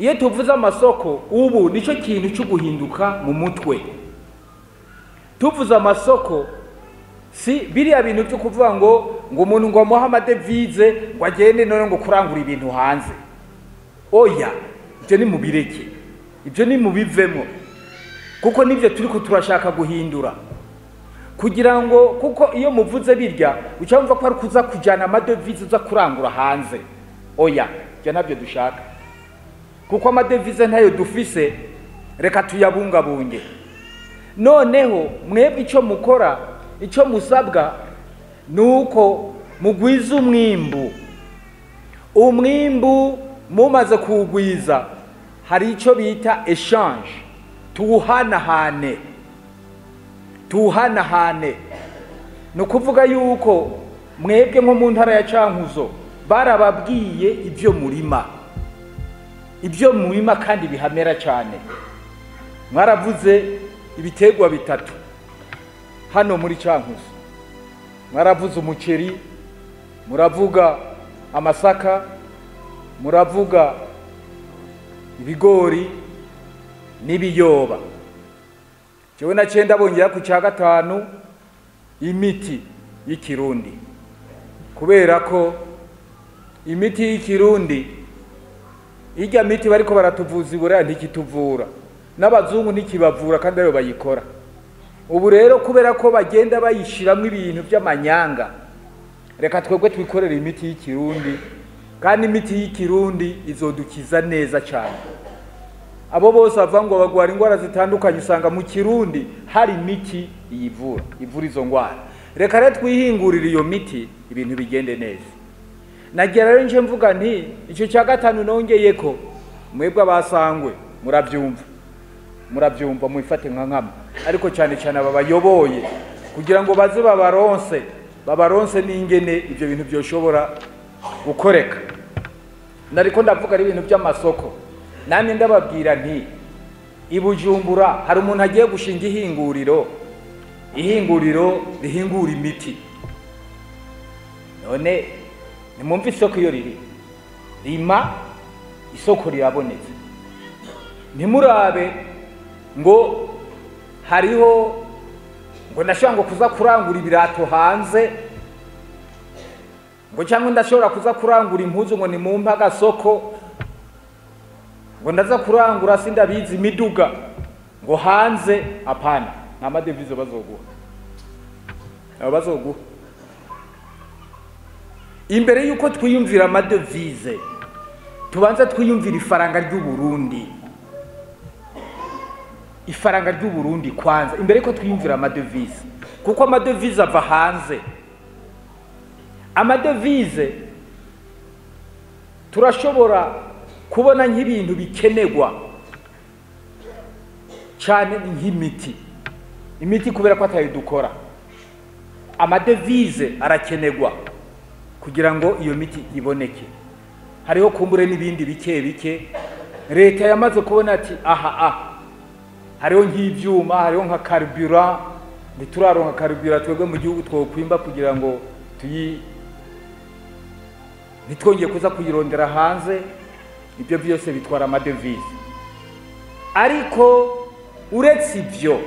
iyo tuvuze amasoko ubu nicyo kintu cyo guhinduka mu mutwe. Tuvuze amasoko si biriya bintu byo kuvuga ngo umuntu ngo amuha amadevize ngo agende none ngo kurangura ibintu hanze. Oya, ibyo ni mubireke, ibyo ni mubivemo, kuko nibyo turiko turashaka guhindura kugira ngo, kuko iyo muvuze birya uca wumva ko ari kuza kujana amadevize uza kurangura hanze. Oya, ibyo nabyo dushaka, kuko amadevize ntayo dufise, reka tuyabungabunge. Noneho mwebwe icyo mukora, icyo musabwa nuko mugwiza umwimbu mumaze kuwugwiza hari icyo bita exchange, tuwuhanahane. Ni ukuvuga yuko mwebwe nko mu ntara ya Cankuzo barababwiye ibyo murima kandi bihamera cyane. Mwaravuze ibiterwa bitatu hano muri Cankuzo, mwaravuze umuceri, muravuga amasaka, muravuga ibigori n'ibiyoba. Jewe naciye ndabongera ku cya gatanu imiti y'ikirundi, kubera ko imiti y'ikirundi, irya miti bariko baratuvuza ibura ntikituvura, n'abazungu ntikibavura kandi ayo bayikora. Ubu rero kubera ko bagenda bayishiramwe ibintu by'amanyanga, reka twebwe twikorera imiti y'ikirundi, kandi imiti y'ikirundi izodukiza neza cyane. Abo bose bavuga ngo bagwara indwara zitandukanye, usanga mu kirundi hari imiti ivura izo ndwara. Reka rero twihingurira iyo miti, ibintu bigende neza. Nagira rero nje mvuga nti icyo cya gatanu nongeye ko mwebwe abasangwe murabyumva mwifate nka nkama, ariko cyane cyane aba bayoboye kugira ngo baze babaronse n'ingene ibyo bintu byoshobora gukoreka. Nariko ndavuga ari ibintu by'amasoko, namwe ndababwira nti i Bujumbura hari umuntu agiye gushinga ihinguriro rihingura imiti. None nimumva isoko iyo riri rima, isoko rirabonetse. Ntimurabe ngo hariho ngo ndashobora ngo kuza kurangura ibirato hanze, ngo cyangwa ndashobora kuza kurangura impuzu ngo nimumpa agasoko, ngo ndaza kurangura sindabizi imiduga ngo hanze. Apana, nta madevize bazoguha. Imbere yuko twiyumvira amadevize, tubanza twiyumvira ifaranga ry'Uburundi kwanza, imbere yuko twiyumvira amadevize, kuko amadevize ava hanze. Amadevize turashobora kubona nk'ibintu bikenerwa cyane nk'imiti, kubera ko atayo dukora. Amadevize arakenerwa kugira ngo iyo miti iboneke. Hariho kumbure n'ibindi bike leta yamaze kubona ati hariho nk'ibyuma, hariho nka carburant, ntituraronka carburant twebwe mu gihugu twokwimba kugira ngo ntitwongeye kuza kuyirondera hanze. Ibyo byose bitwara amadevize. Ariko uretse ibyo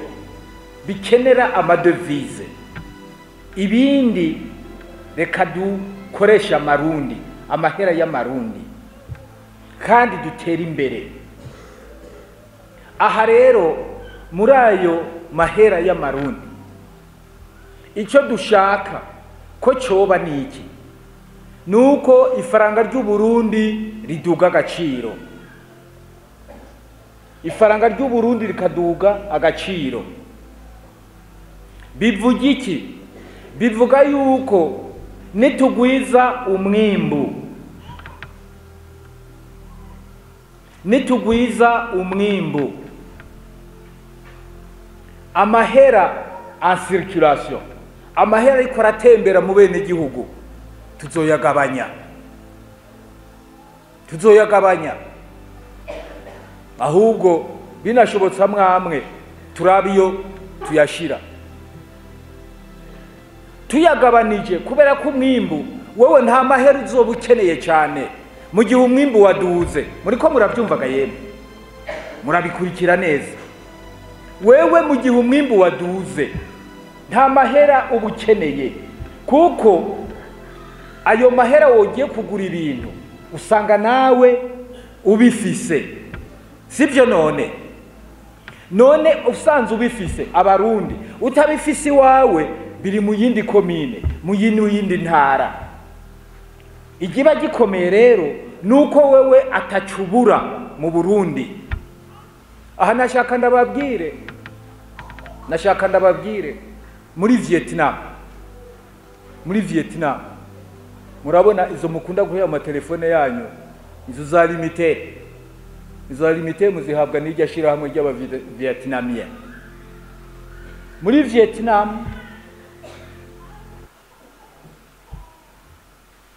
bikenera amadevize, ibindi reka dukoresha amahera y'amarundi kandi dutera imbere. Aha rero muri ayo mahera y'amarundi, icyo dushaka ko cyoba ni iki? Nuko ifaranga ry'Uburundi riduga agaciro. Ifaranga ry'Uburundi rikaduga agaciro. Bivuga iki? Bivuga yuko nitugwiza umwimbu, amahera en circulation, amahera ariko aratembera mu bene gihugu, tuzoyagabanya. Ahubwo binashobotse amwe turabiyo tuyashira, tuyagabanije, kubera ko umwimbu wewe nta mahera uzoba ukeneye cyane. mu gihe umwimbu waduze, muriko murabyumvaga yemwe, murabikurikira neza. Wewe mu gihe umwimbu waduze nta mahera uba ukeneye, kuko ayo mahera wogiye kugura ibintu usanga nawe ubifise, sibyo? None usanze ubifise, abarundi utabifise iwawe biri mu yindi komine, mu yindi ntara. Igiba gikomeye rero nuko wewe atacubura mu Burundi. Aha nashaka ndababwire muri Vietnam murabona izo mukunda guhera mu telefone yanyu, izo za limite muzihabwa n'iryo shirahamwe ry'Abavietnamien. Muri Vietnam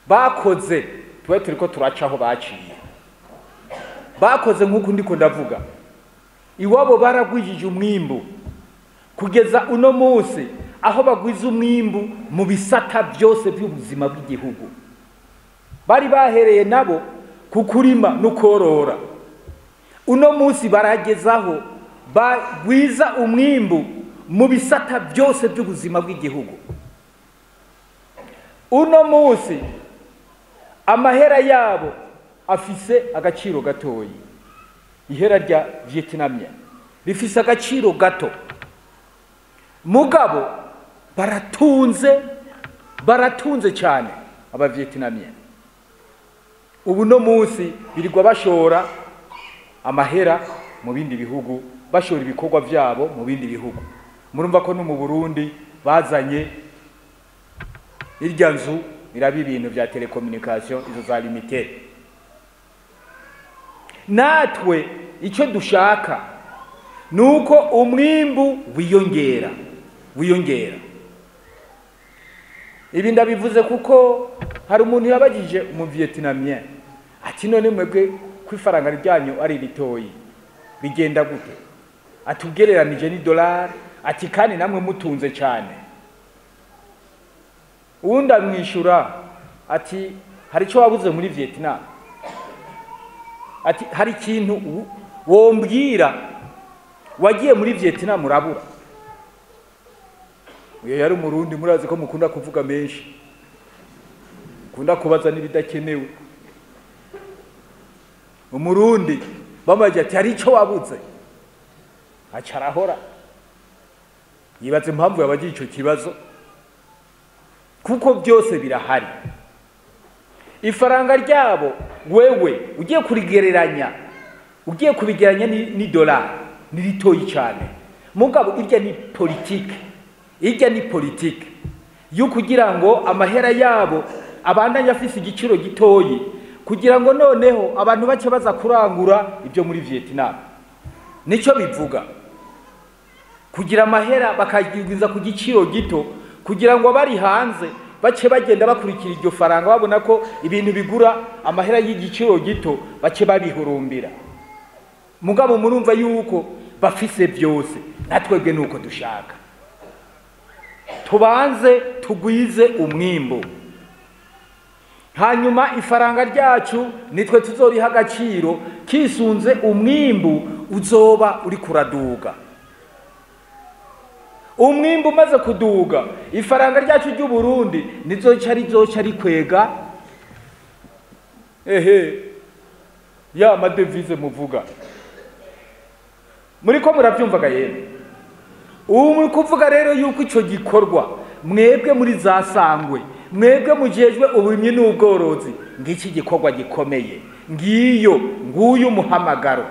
bakoze, tuwe turiko turacaho baciye, bakoze nk'uko ndiko ndavuga, iwabo baragwijije umwimbu kugeza uno munsi aho bagwiza umwimbu mu bisata byose by'ubuzima bw'igihugu. Bari bahereye nabo kukurima no korora, uno munsi baragezaho bagwiza umwimbu mu bisata byose by'ubuzima bw'igihugu. Uno munsi amahera yabo afise agaciro gatoyi, ihera rya Vietnamien rifise agaciro gato, mugabo baratunze cyane aba Vietnamien. Ubu no munsi birirwa bashora amahera mu bindi bihugu, bashora ibikorwa byabo mu bindi bihugu. Murumva ko no mu Burundi bazanye irya nzu biraba ibintu bya telecommunication, izo za limite. Natwe icyo dushaka nuko umwimbu wiyongera. Ibi ndabivuze kuko hari umuntu yabagije mu Vietnamien ati none mwebwe kwifaranga ryanyu ari ritoyi bigenda gute? Atugereranije ni dolari, ati kandi namwe mutunze cyane. Uwundi amwishura ati hari icyo wabuze muri Vietnam, ati hari ikintu wombwira wagiye muri Vietnam urabura. Uyo yari umurundi, murazi ko mukunda kuvuga menshi, kunda kubaza n'ibidakenewe. Umurundi bamaje ati hari icyo wabuze, acarahora yibaze impamvu yabagiye icyo kibazo, kuko byose birahari. Ifaranga ryabo wewe ugiye kurigereranya, ugiye kubigeranya ni dolari, ni ritoyi cyane. Mugabo irya ni politike yo kugira ngo amahera yabo abandanye afise igiciro gitoyi, kugira ngo noneho abantu bace baza kurangura ibyo muri Vietnam. Nico bivuga kugira amahera bakagwiza ku giciro gito, kugira ngo bari hanze bace bagenda bakurikira iryo faranga, babona ko ibintu bigura amahera y'igiciro gito bace babihurumbira. Mugabo murumva yuko bafise byose, natwebwe nuko dushaka. Tubanze tugwize umwimbo, hanyuma ifaranga ryacu nitwe tuzoriha agaciro kisunze umwimbu uzoba uri kuraduga. Umwimbu umaze kuduga, ifaranga ryacu ry'u Burundi nizoca rikwega ya madevize muvuga. Muriko murabyumvaga yemwe. Ubu muri kuvuga rero yuko icyo gikorwa mwebwe muri za Sangwe, mwebwe mujejwe uburimyi n'ubworozi, ngiki gikorwa gikomeye, nguyu umuhamagaro.